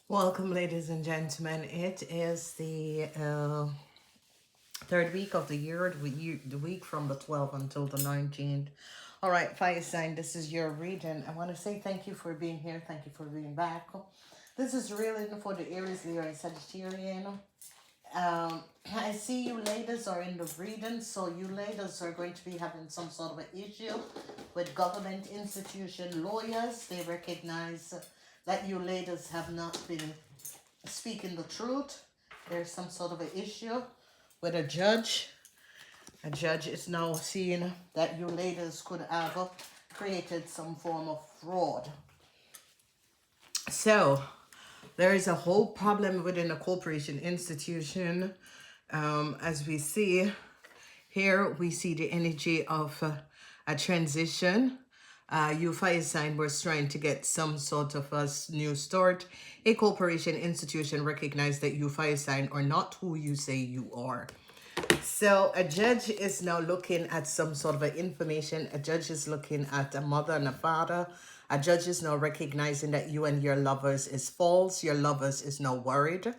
Welcome, ladies and gentlemen. It is the third week of the year, the week from the 12th until the 19th. All right, fire sign, this is your reading. I want to say thank you for being here. Thank you for being back. This is really for the Aries, Leo, and Sagittarian. I see you ladies are in the reading, so you ladies are going to be having some sort of an issue with government institution lawyers. They recognize that you ladies have not been speaking the truth. There's some sort of an issue with a judge. A judge is now seeing that you ladies could have created some form of fraud. So there is a whole problem within a corporation institution. As we see here, we see the energy of a transition. You fire sign was trying to get some sort of a new start. A corporation institution recognize that you fire sign are not who you say you are. So a judge is now looking at some sort of information. A judge is looking at a mother and a father. A judge is now recognizing that you and your lovers is false. Your lovers is now worried.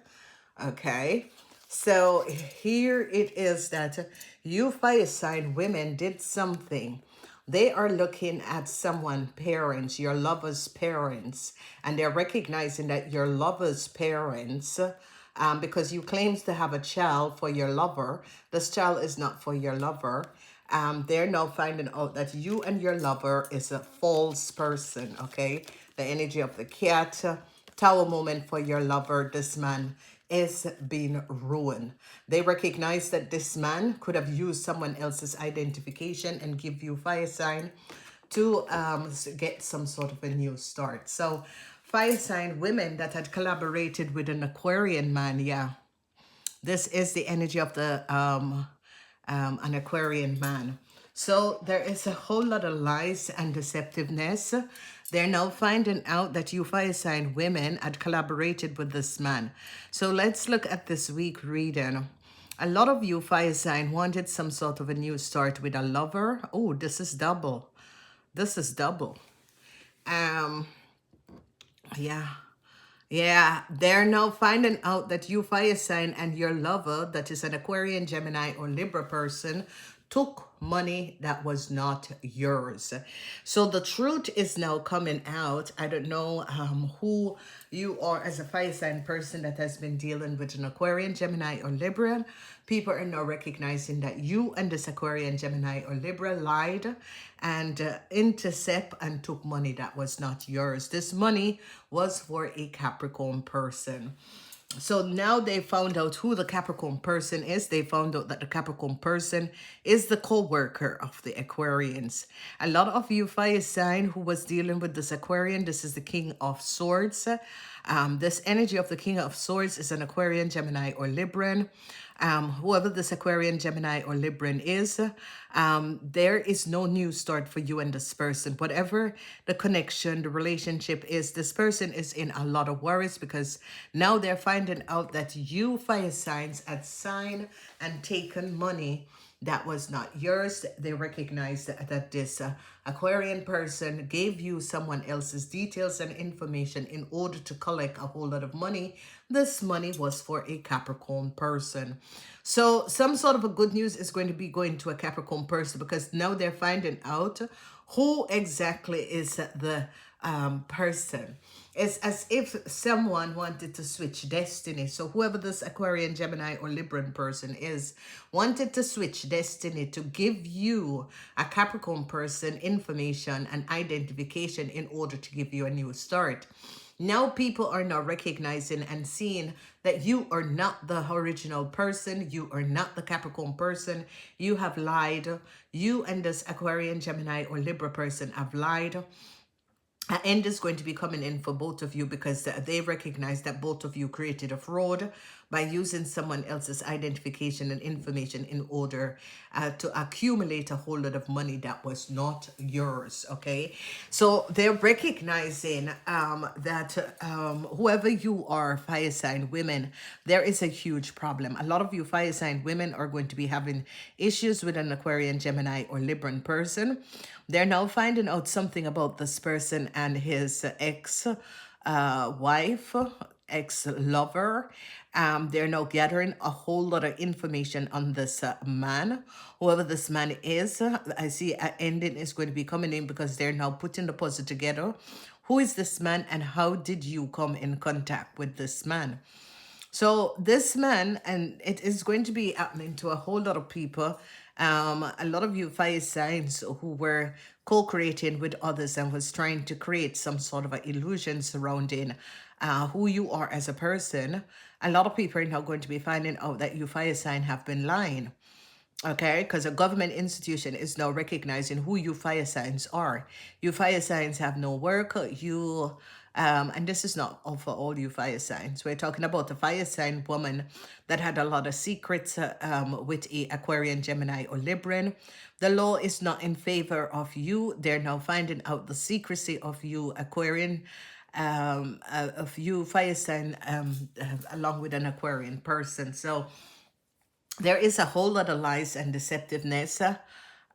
Okay. So here it is that you fire sign women did something. They are looking at someone parents, your lover's parents, and they're recognizing that your lover's parents, because you claims to have a child for your lover, this child is not for your lover. They're now finding out that you and your lover is a false person, okay? The energy of the cat, tower moment for your lover, this man is being ruined. They recognize that this man could have used someone else's identification and give you fire sign to get some sort of a new start. So fire sign women that had collaborated with an Aquarian man, yeah. This is the energy of the an Aquarian man. So there is a whole lot of lies and deceptiveness. They're now finding out that you fire sign women had collaborated with this man. So let's look at this week reading. A lot of you fire sign wanted some sort of a new start with a lover. Oh, this is double. This is double. Um, yeah. Yeah, they're now finding out that you fire sign and your lover, that is an Aquarian, Gemini, or Libra person, took money that was not yours. So the truth is now coming out. I don't know who you are as a fire sign person that has been dealing with an Aquarian, Gemini, or Libra. People are now recognizing that you and this Aquarian, Gemini, or Libra lied and intercept and took money that was not yours. This money was for a Capricorn person. So now they found out who the Capricorn person is. They found out that the Capricorn person is the co-worker of the Aquarians. A lot of you fire sign who was dealing with this Aquarian, this is the King of Swords. This energy of the King of Swords is an Aquarian, Gemini, or Libran. Whoever this Aquarian, Gemini, or Libran is, there is no new start for you and this person. Whatever the connection, the relationship is, this person is in a lot of worries because now they're finding out that you fire signs had signed and taken money that was not yours. They recognize that this Aquarian person gave you someone else's details and information in order to collect a whole lot of money. This money was for a Capricorn person. So some sort of a good news is going to be going to a Capricorn person because now they're finding out who exactly is the person. It's as if someone wanted to switch destiny. So whoever this Aquarian, Gemini, or Libran person is wanted to switch destiny to give you, a Capricorn person, information and identification in order to give you a new start. Now people are now recognizing and seeing that you are not the original person. You are not the Capricorn person. You have lied. You and this Aquarian, Gemini, or Libra person have lied. An end is going to be coming in for both of you because they recognize that both of you created a fraud by using someone else's identification and information in order to accumulate a whole lot of money that was not yours. Okay, so they're recognizing that whoever you are, fire sign women, there is a huge problem. A lot of you fire sign women are going to be having issues with an Aquarian, Gemini, or Libran person. They're now finding out something about this person and his ex wife. ex-lover. They're now gathering a whole lot of information on this man. Whoever this man is, I see an ending is going to be coming in because they're now putting the puzzle together. Who is this man and how did you come in contact with this man? So this man, and it is going to be happening to a whole lot of people. A lot of you fire signs who were co-creating with others and was trying to create some sort of an illusion surrounding who you are as a person. A lot of people are now going to be finding out that you fire sign have been lying. Okay, because a government institution is now recognizing who you fire signs are. You fire signs have no work. And this is not all for all you fire signs. We're talking about a fire sign woman that had a lot of secrets with a Aquarian, Gemini, or Libran. The law is not in favor of you. They're now finding out the secrecy of you, Aquarian, of you fire sign, along with an Aquarian person. So there is a whole lot of lies and deceptiveness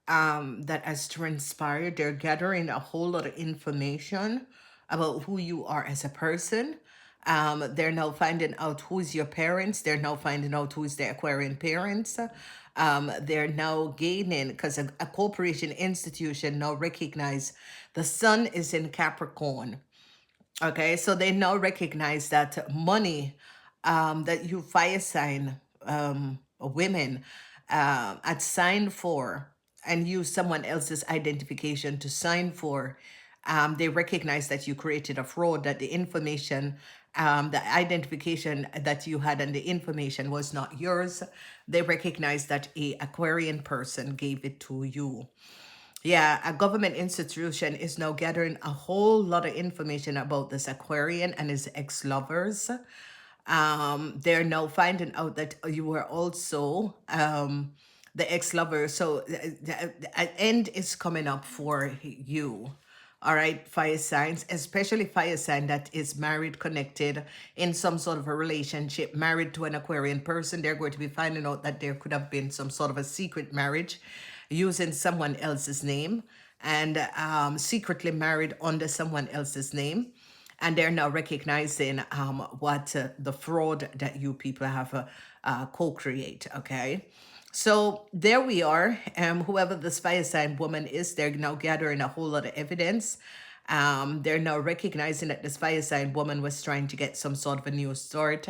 that has transpired. They're gathering a whole lot of information about who you are as a person. They're now finding out who's your parents. They're now finding out who's the Aquarian parents. They're now gaining, because a corporation institution now recognize the sun is in Capricorn. Okay, so they now recognize that money that you fire sign women had signed for and use someone else's identification to sign for. They recognize that you created a fraud, that the information, the identification that you had and the information was not yours. They recognize that a Aquarian person gave it to you. Yeah, a government institution is now gathering a whole lot of information about this Aquarian and his ex-lovers. They're now finding out that you were also the ex-lover. So an end is coming up for you. All right, fire signs, especially fire sign that is married, connected in some sort of a relationship, married to an Aquarian person. They're going to be finding out that there could have been some sort of a secret marriage using someone else's name and secretly married under someone else's name. And they're now recognizing what the fraud that you people have co-create, okay? So there we are. Whoever this fire sign woman is, they're now gathering a whole lot of evidence. They're now recognizing that this fire sign woman was trying to get some sort of a new start.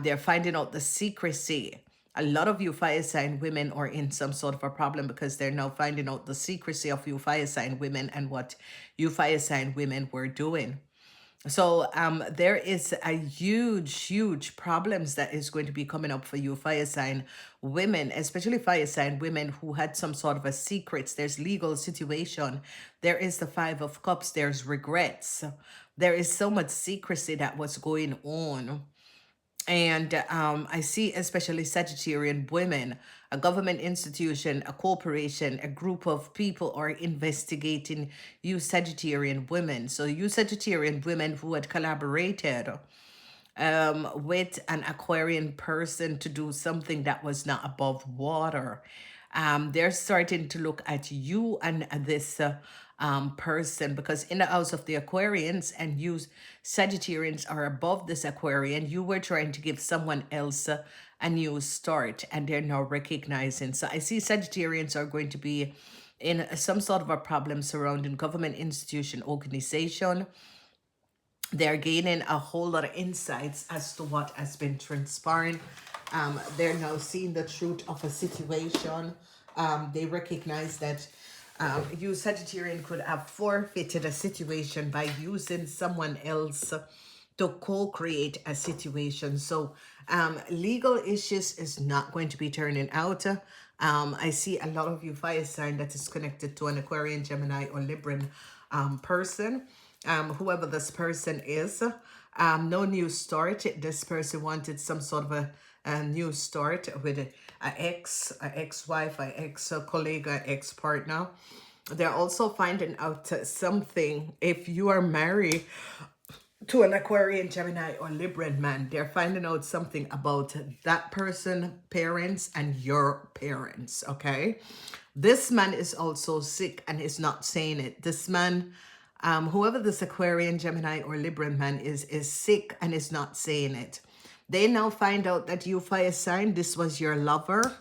They're finding out the secrecy. A lot of you fire sign women are in some sort of a problem because they're now finding out the secrecy of you fire sign women and what you fire sign women were doing. So there is a huge problems that is going to be coming up for you fire sign women, especially fire sign women who had some sort of a secrets. There's legal situation. There is the Five of Cups. There's regrets. There is so much secrecy that was going on. And I see especially Sagittarian women, a government institution, a corporation, a group of people are investigating you Sagittarian women. So you Sagittarian women who had collaborated with an Aquarian person to do something that was not above water. They're starting to look at you and this person, because in the house of the Aquarians and you Sagittarians are above this Aquarian, you were trying to give someone else a new start and they're now recognizing. So I see Sagittarians are going to be in some sort of a problem surrounding government institution, organization. They're gaining a whole lot of insights as to what has been transpiring. They're now seeing the truth of a situation. They recognize that you Sagittarian could have forfeited a situation by using someone else to co-create a situation. So legal issues is not going to be turning out. I see a lot of you fire sign that is connected to an Aquarian, Gemini, or Libran person. Whoever this person is, no new start. This person wanted some sort of a new start with a ex-wife, an ex-colleague, ex-partner. They're also finding out something. If you are married to an Aquarian, Gemini, or Libran man, they're finding out something about that person, parents, and your parents, okay? This man is also sick and is not saying it. This man Whoever this Aquarian, Gemini, or Libra man is sick and is not saying it. They now find out that you, fire sign, this was your lover.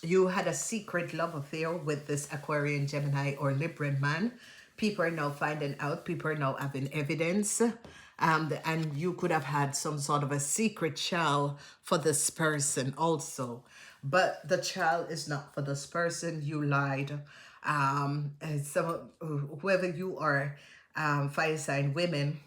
You had a secret love affair with this Aquarian, Gemini, or Libra man. People are now finding out. People are now having evidence. And you could have had some sort of a secret child for this person also. But the child is not for this person. You lied. And some, whoever you are, fire sign women,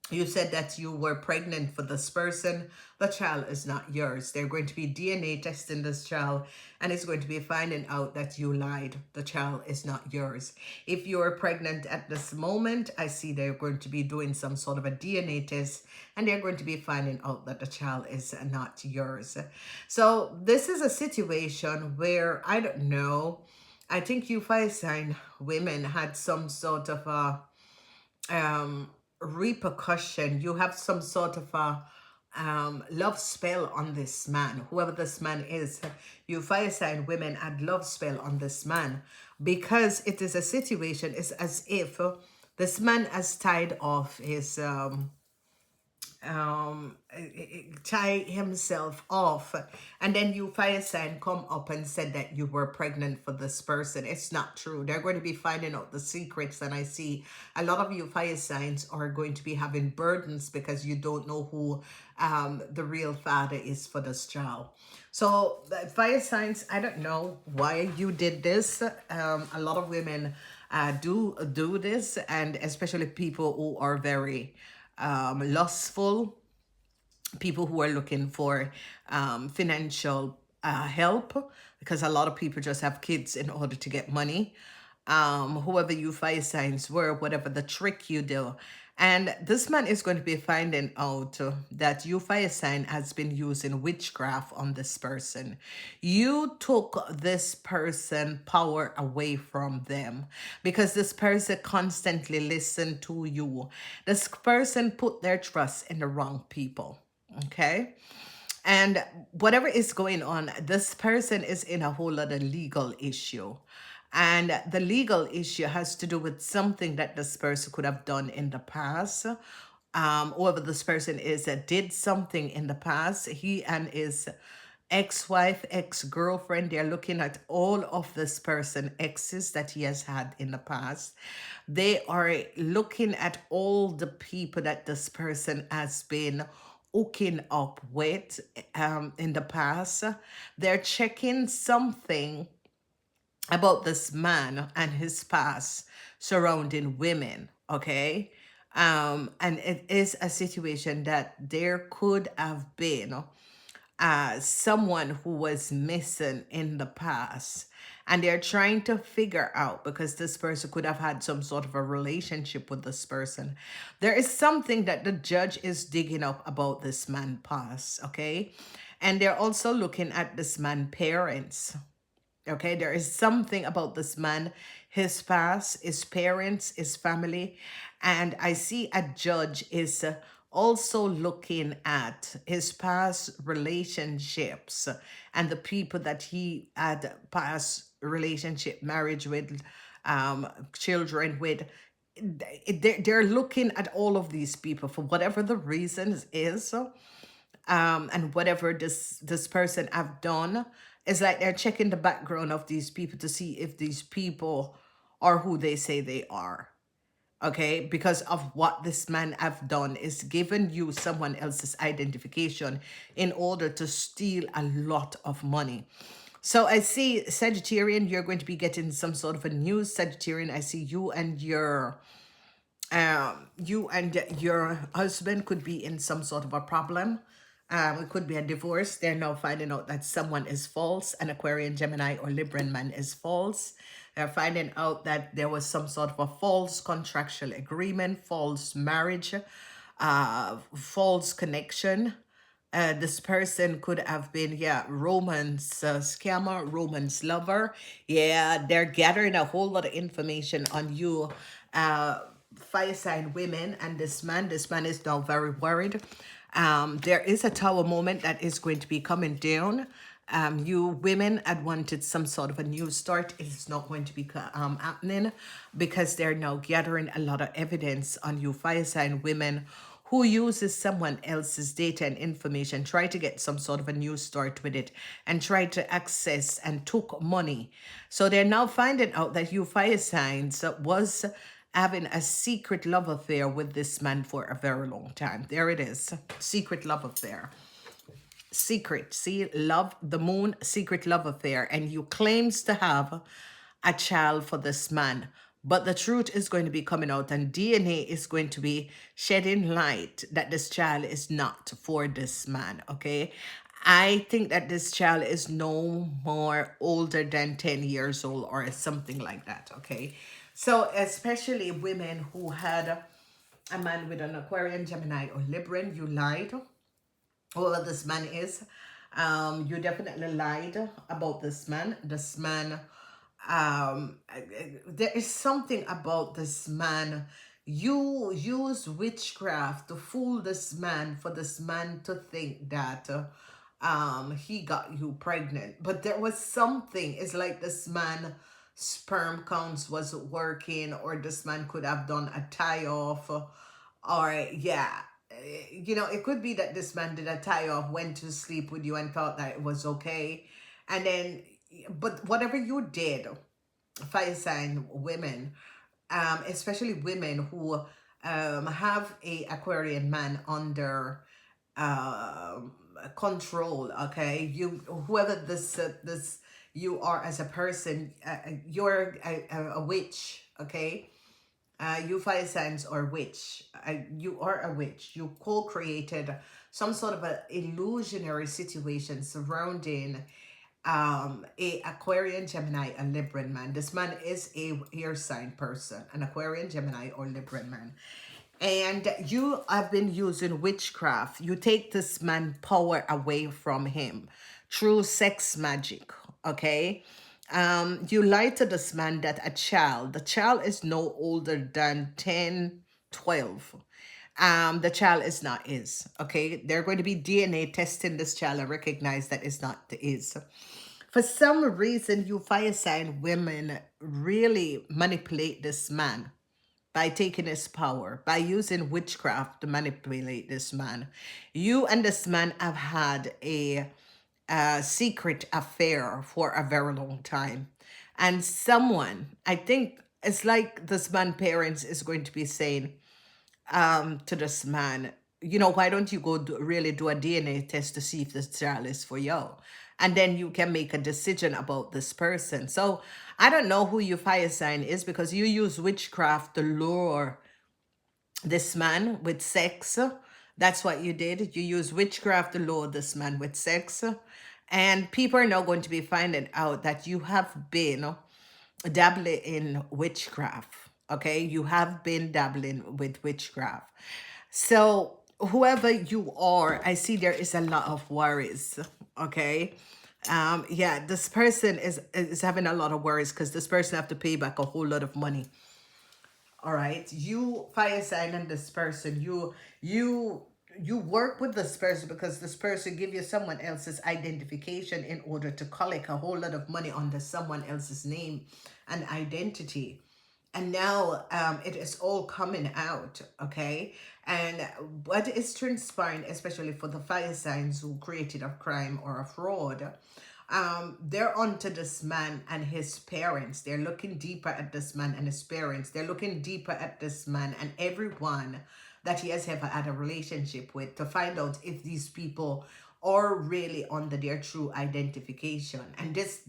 you said that you were pregnant for this person. The child is not yours. They're going to be DNA testing this child, and it's going to be finding out that you lied. The child is not yours. If you are pregnant at this moment, I see they're going to be doing some sort of a DNA test, and they're going to be finding out that the child is not yours. So this is a situation where, I don't know, I think you fire sign women had some sort of a repercussion. You have some sort of a love spell on this man, whoever this man is. You fire sign women had love spell on this man, because it is a situation. It's as if this man has tied off his tie himself off, and then you fire sign come up and said that you were pregnant for this person. It's not true. They're going to be finding out the secrets, and I see a lot of you fire signs are going to be having burdens because you don't know who the real father is for this child. So the fire signs, I don't know why you did this. A lot of women do this, and especially people who are very lustful, people who are looking for financial help, because a lot of people just have kids in order to get money. Whoever you fire signs were, whatever the trick you do. And this man is going to be finding out that you fire sign has been using witchcraft on this person. You took this person power away from them, because this person constantly listened to you. This person put their trust in the wrong people. Okay. And whatever is going on, this person is in a whole lot of legal issue. And the legal issue has to do with something that this person could have done in the past. Whoever this person is that did something in the past, he and his ex-wife, ex-girlfriend, they're looking at all of this person exes that he has had in the past. They are looking at all the people that this person has been hooking up with in the past. They're checking something about this man and his past surrounding women, okay? And it is a situation that there could have been someone who was missing in the past, and they're trying to figure out, because this person could have had some sort of a relationship with this person. There is something that the judge is digging up about this man past, okay? And they're also looking at this man parents. Okay, there is something about this man, his past, his parents, his family. And I see a judge is also looking at his past relationships and the people that he had past relationship, marriage with, children with. They're looking at all of these people for whatever the reasons is, and whatever this person have done. It's like they're checking the background of these people to see if these people are who they say they are. Okay, because of what this man have done is given you someone else's identification in order to steal a lot of money. So I see, Sagittarian, you're going to be getting some sort of a news. Sagittarian, I see you and your husband could be in some sort of a problem. It could be a divorce. They're now finding out that someone is false. An Aquarian, Gemini, or Libran man is false. They're finding out that there was some sort of a false contractual agreement, false marriage, false connection. This person could have been, yeah, romance scammer, romance lover. Yeah, they're gathering a whole lot of information on you, fire sign women, and this man is now very worried. There is a tower moment that is going to be coming down. You women had wanted some sort of a new start. It is not going to be happening because they're now gathering a lot of evidence on you fire sign women who uses someone else's data and information, try to get some sort of a new start with it, and try to access and took money. So they're now finding out that you fire signs was having a secret love affair with this man for a very long time. There it is, secret love affair. Secret, see, love, the moon, secret love affair, and you claims to have a child for this man, but the truth is going to be coming out, and DNA is going to be shedding light that this child is not for this man. Okay, I think that this child is no more older than 10 years old or something like that. Okay, so especially women who had a man with an Aquarian, Gemini, or Libran, you lied. Whoever this man is, you definitely lied about this man. This man, there is something about this man. You use witchcraft to fool this man, for this man to think that he got you pregnant. But there was something. It's like this man sperm counts wasn't working, or this man could have done a tie off, or yeah, you know, it could be that this man did a tie off, went to sleep with you and thought that it was okay, and then, but whatever you did, fire sign women, especially women who have a Aquarian man under control. Okay, you, whoever this you are as a person, you're a witch. Okay, you fire signs or witch, you are a witch. You co-created some sort of an illusionary situation surrounding a Aquarian, Gemini, a Libran man. This man is a air sign person, an Aquarian, Gemini, or Libran man. And you have been using witchcraft. You take this man power away from him through sex magic. Okay, you lie to this man that the child is no older than 10, 12. The child is not his. Okay, they're going to be DNA testing this child and recognize that it's not his. For some reason, you fire sign women really manipulate this man by taking his power, by using witchcraft to manipulate this man. You and this man have had a secret affair for a very long time. And someone, I think it's like this man parents is going to be saying to this man, you know, why don't you go really do a DNA test to see if this child is for you? And then you can make a decision about this person. So I don't know who your fire sign is, because you use witchcraft to lure this man with sex. That's what you did. You use witchcraft to lure this man with sex. And people are now going to be finding out that you have been dabbling in witchcraft. Okay, you have been dabbling with witchcraft. So whoever you are, I see there is a lot of worries. Okay, yeah, this person is having a lot of worries because this person have to pay back a whole lot of money. All right, you fire sign and this person, you work with this person because this person give you someone else's identification in order to collect a whole lot of money under someone else's name and identity. And now it is all coming out. Okay, and what is transpiring, especially for the fire signs who created a crime or a fraud, they're onto this man and his parents. They're looking deeper at this man and his parents. They're looking deeper at this man and everyone that he has ever had a relationship with, to find out if these people are really under their true identification. And this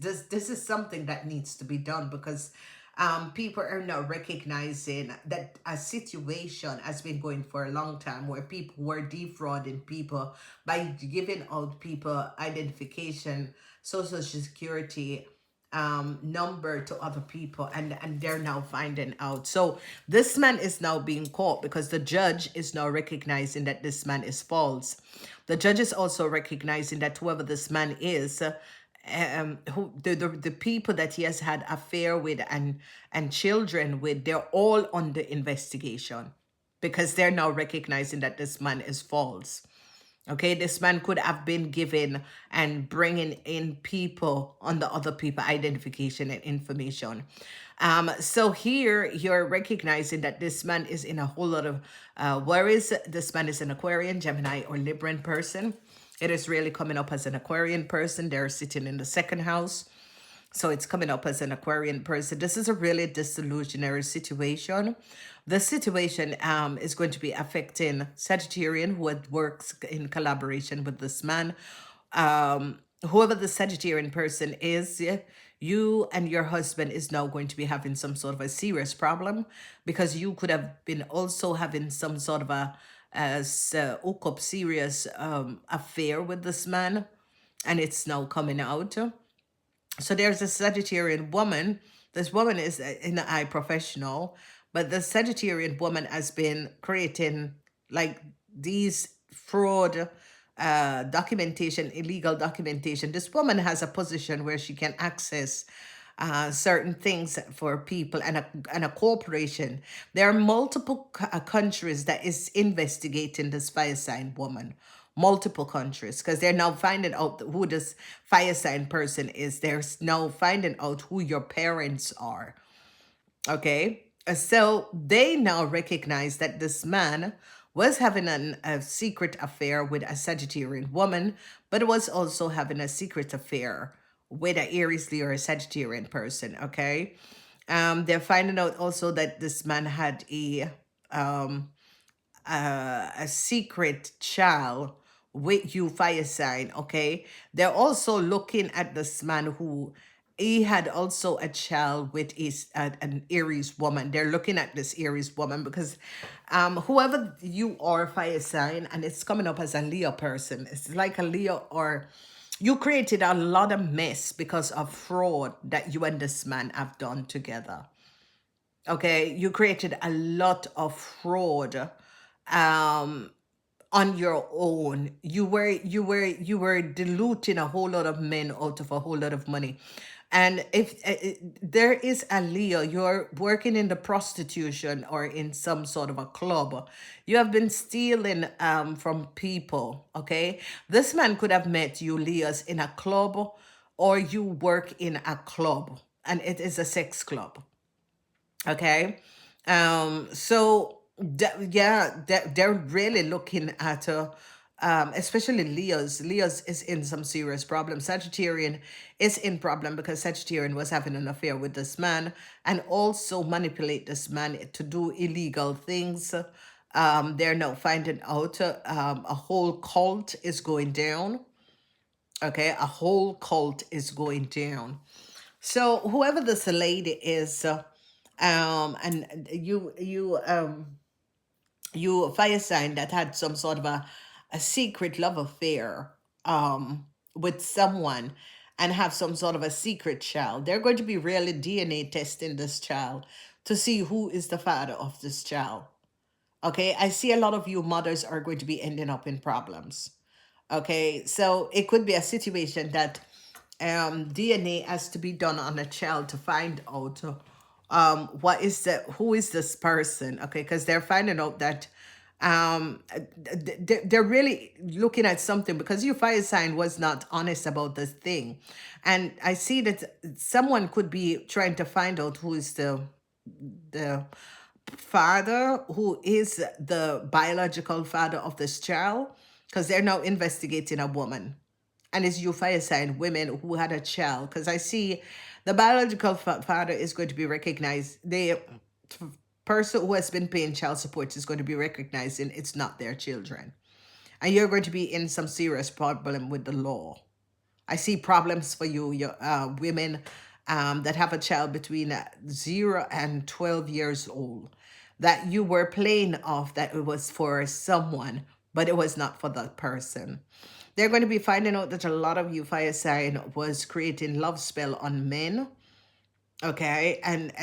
is something that needs to be done, because people are now recognizing that a situation has been going for a long time, where people were defrauding people by giving out people identification, social security number to other people, and they're now finding out. So this man is now being caught because the judge is now recognizing that this man is false. The judge is also recognizing that whoever this man is, who the people that he has had affair with and children with, they're all under investigation, because they're now recognizing that this man is false. Okay, this man could have been given and bringing in people on the other people identification and information. So here you're recognizing that this man is in a whole lot of worries. This man is an Aquarian, Gemini, or Libran person. It is really coming up as an Aquarian person. They're sitting in the second house. So it's coming up as an Aquarian person. This is a really disillusionary situation. The situation is going to be affecting Sagittarian who works in collaboration with this man. Whoever the Sagittarian person is, you and your husband is now going to be having some sort of a serious problem because you could have been also having some sort of a hook up serious affair with this man, and it's now coming out. So there's a Sagittarian woman. This woman is in the eye professional, but the Sagittarian woman has been creating like these fraud documentation, illegal documentation. This woman has a position where she can access certain things for people and a corporation. There are multiple countries that is investigating this fire sign woman. Multiple countries, because they're now finding out who this fire sign person is. They're now finding out who your parents are. Okay. So they now recognize that this man was having a secret affair with a Sagittarian woman, but was also having a secret affair with an Aries, Leo, or a Sagittarian person. Okay. They're finding out also that this man had a secret child with you, fire sign. Okay. They're also looking at this man who he had also a child with an Aries woman. They're looking at this Aries woman because whoever you are, fire sign, and it's coming up as a Leo person. It's like a Leo, or you created a lot of mess because of fraud that you and this man have done together. Okay, you created a lot of fraud um on your own. You were diluting a whole lot of men out of a whole lot of money. And if there is a Leo, you're working in the prostitution or in some sort of a club, you have been stealing from people. Okay, this man could have met you, Leos, in a club, or you work in a club and it is a sex club. Okay. So yeah, they're really looking at especially Leo's. Leo's is in some serious problem. Sagittarian is in problem because Sagittarian was having an affair with this man and also manipulate this man to do illegal things. They're now finding out a whole cult is going down. Okay, a whole cult is going down. So whoever this lady is, and you fire sign that had some sort of a secret love affair with someone and have some sort of a secret child. They're going to be really DNA testing this child to see who is the father of this child. Okay, I see a lot of you mothers are going to be ending up in problems. Okay, so it could be a situation that DNA has to be done on a child to find out what is the who is this person. Okay, because they're finding out that they're really looking at something because your fire sign was not honest about this thing, and I see that someone could be trying to find out who is the father, who is the biological father of this child, because they're now investigating a woman. And it's you fire sign women who had a child. Because I see the biological father is going to be recognized. The person who has been paying child support is going to be recognizing it's not their children. And you're going to be in some serious problem with the law. I see problems for you, your women that have a child between 0 and 12 years old, that you were playing off that it was for someone, but it was not for that person. They're going to be finding out that a lot of you fire sign was creating love spell on men. Okay, and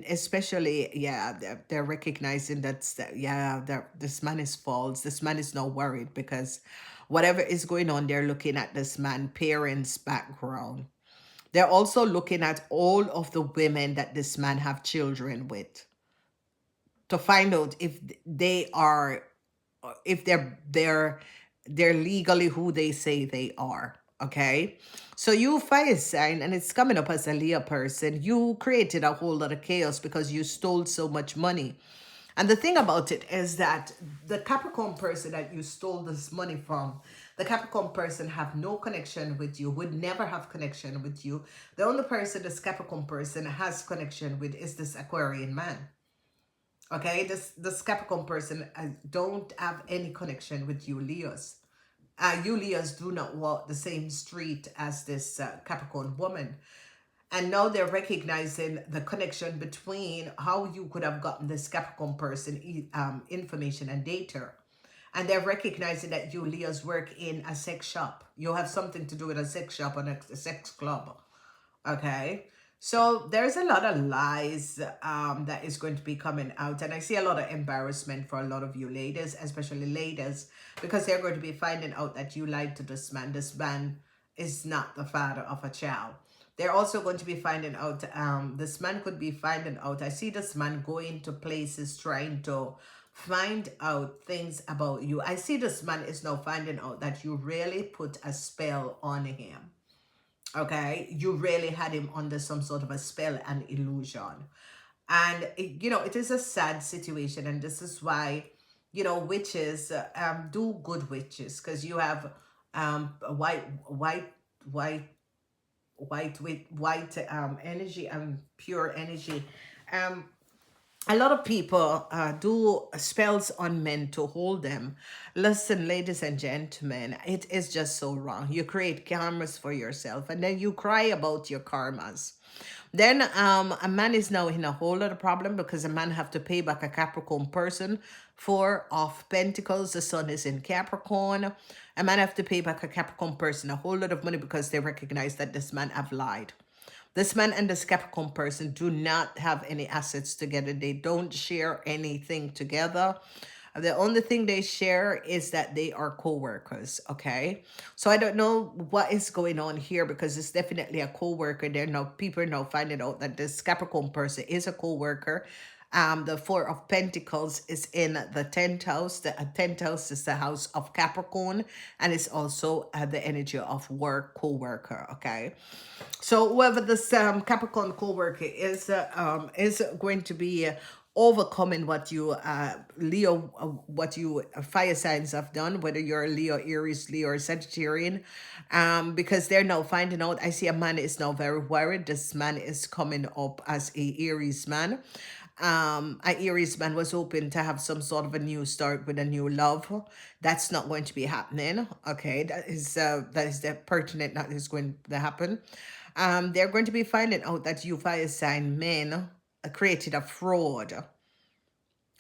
especially, yeah, they're recognizing yeah, this man is false. This man is not worried because whatever is going on, they're looking at this man parents background. They're also looking at all of the women that this man have children with to find out if they are, if they're they're legally who they say they are. Okay. So you fire sign, and it's coming up as a Leo person. You created a whole lot of chaos because you stole so much money. And the thing about it is that the Capricorn person that you stole this money from, the Capricorn person have no connection with you, would never have connection with you. The only person this Capricorn person has connection with is this Aquarian man. Okay, this Capricorn person don't have any connection with you Leos. You Leos do not walk the same street as this Capricorn woman. And now they're recognizing the connection between how you could have gotten this Capricorn person information and data. And they're recognizing that you Leos work in a sex shop. You have something to do with a sex shop or a sex club. Okay. So there's a lot of lies that is going to be coming out. And I see a lot of embarrassment for a lot of you ladies, especially ladies, because they're going to be finding out that you lied to this man. This man is not the father of a child. They're also going to be finding out, this man could be finding out. I see this man going to places trying to find out things about you. I see this man is now finding out that you really put a spell on him. Okay, you really had him under some sort of a spell and illusion. And it is a sad situation, and this is why witches do good witches, because you have white white energy and pure energy. um a lot of people do spells on men to hold them. Listen, ladies and gentlemen, it is just so wrong. You create karmas for yourself, and then you cry about your karmas. Then a man is now in a whole lot of problem because a man have to pay back a Capricorn person. Four of Pentacles, the sun is in Capricorn. A man have to pay back a Capricorn person a whole lot of money because they recognize that this man have lied. This man and this Capricorn person do not have any assets together. They don't share anything together. The only thing they share is that they are co-workers, okay? So I don't know what is going on here, because it's definitely a co-worker. People are now finding out that this Capricorn person is a co-worker. The Four of Pentacles is in the 10th house. The 10th house is the house of Capricorn, and it's also the energy of work, co-worker, okay? So whoever this Capricorn co-worker is going to be overcoming what you Leo, what you fire signs have done, whether you're Leo, Aries, Leo, or Sagittarian, because they're now finding out. I see a man is now very worried. This man is coming up as a Aries man. An Aries man was hoping to have some sort of a new start with a new love. That's not going to be happening. Okay, that is the pertinent that is going to happen. They're going to be finding out that you fire sign men created a fraud.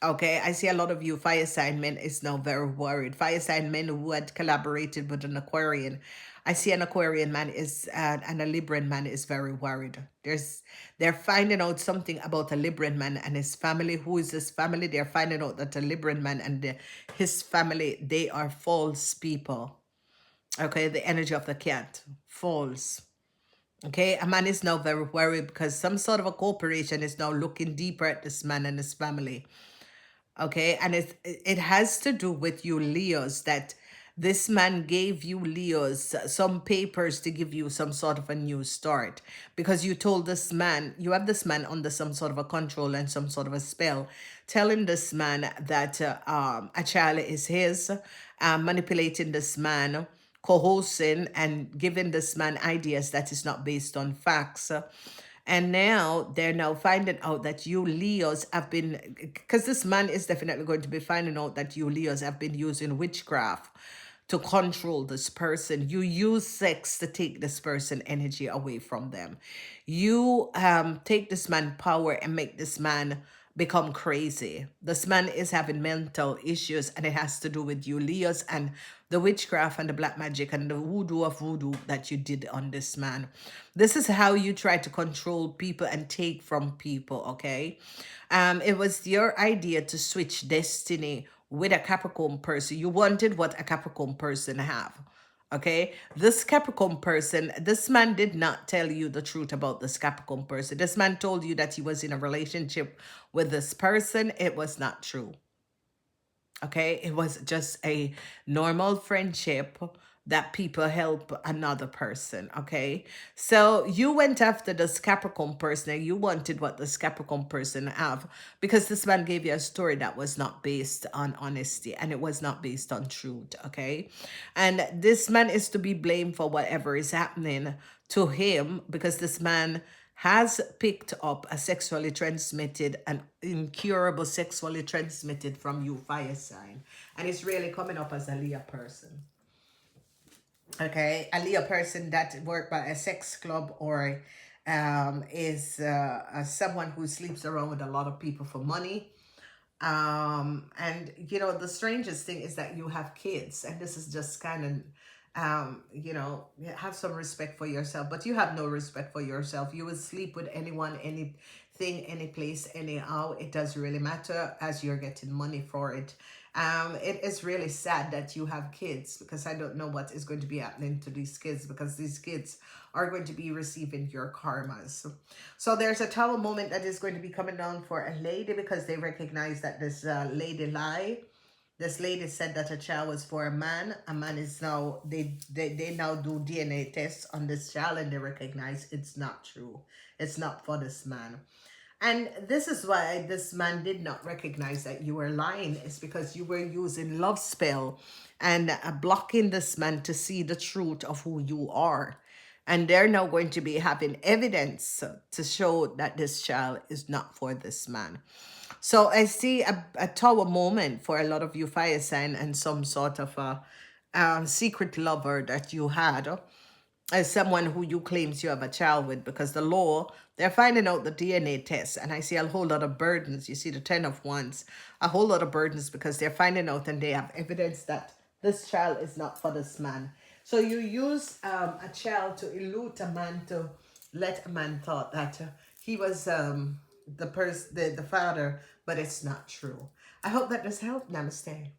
Okay, I see a lot of you fire sign men is now very worried. Fire sign men who had collaborated with an Aquarian. I see an Aquarian man is and a Libran man is very worried. They're finding out something about a Libran man and his family. Who is his family? They're finding out that a Libran man and his family, they are false people. Okay, the energy of the cat, false. Okay, a man is now very worried because some sort of a corporation is now looking deeper at this man and his family. Okay, and it has to do with you Leos, that this man gave you Leos some papers to give you some sort of a new start, because you told this man, you have this man under some sort of a control and some sort of a spell, telling this man that a child is his, manipulating this man, coercing and giving this man ideas that is not based on facts. And now they're now finding out that you Leos have been, because this man is definitely going to be finding out that you Leos have been using witchcraft to control this person. You use sex to take this person energy away from them. You take this man power and make this man become crazy. This man is having mental issues, and it has to do with you Leos and the witchcraft and the black magic and the voodoo of voodoo that you did on this man. This is how you try to control people and take from people, okay? It was your idea to switch destiny with a Capricorn person. You wanted what a Capricorn person have. Okay, this Capricorn person, this man did not tell you the truth about this Capricorn person. This man told you that he was in a relationship with this person. It was not true. Okay, it was just a normal friendship that people help another person. Okay, so you went after this Capricorn person and you wanted what this Capricorn person have, because this man gave you a story that was not based on honesty and it was not based on truth. Okay, and this man is to be blamed for whatever is happening to him, because this man has picked up a sexually transmitted, an incurable sexually transmitted from you fire sign. And it's really coming up as a Leo person. Okay, a Leo person that work by a sex club, or is someone who sleeps around with a lot of people for money. And you know, the strangest thing is that you have kids, and this is just kind of you know, have some respect for yourself, but you have no respect for yourself. You will sleep with anyone, anything, any place, anyhow. It doesn't really matter, as you're getting money for it. It is really sad that you have kids, because I don't know what is going to be happening to these kids, because these kids are going to be receiving your karmas. So there's a tower moment that is going to be coming down for a lady, because they recognize that this lady lie. This lady said that a child was for a man. A man is now, they now do DNA tests on this child, and they recognize it's not true. It's not for this man. And this is why this man did not recognize that you were lying. It's because you were using love spell and blocking this man to see the truth of who you are. And they're now going to be having evidence to show that this child is not for this man. So I see a tower moment for a lot of you fire sign, and some sort of a secret lover that you had, as someone who you claims you have a child with, because the law, they're finding out the DNA test, and I see a whole lot of burdens. You see the 10 of Wands, a whole lot of burdens, because they're finding out and they have evidence that this child is not for this man. So you use a child to elude a man, to let a man thought that he was the father, but it's not true. I hope that does help. Namaste.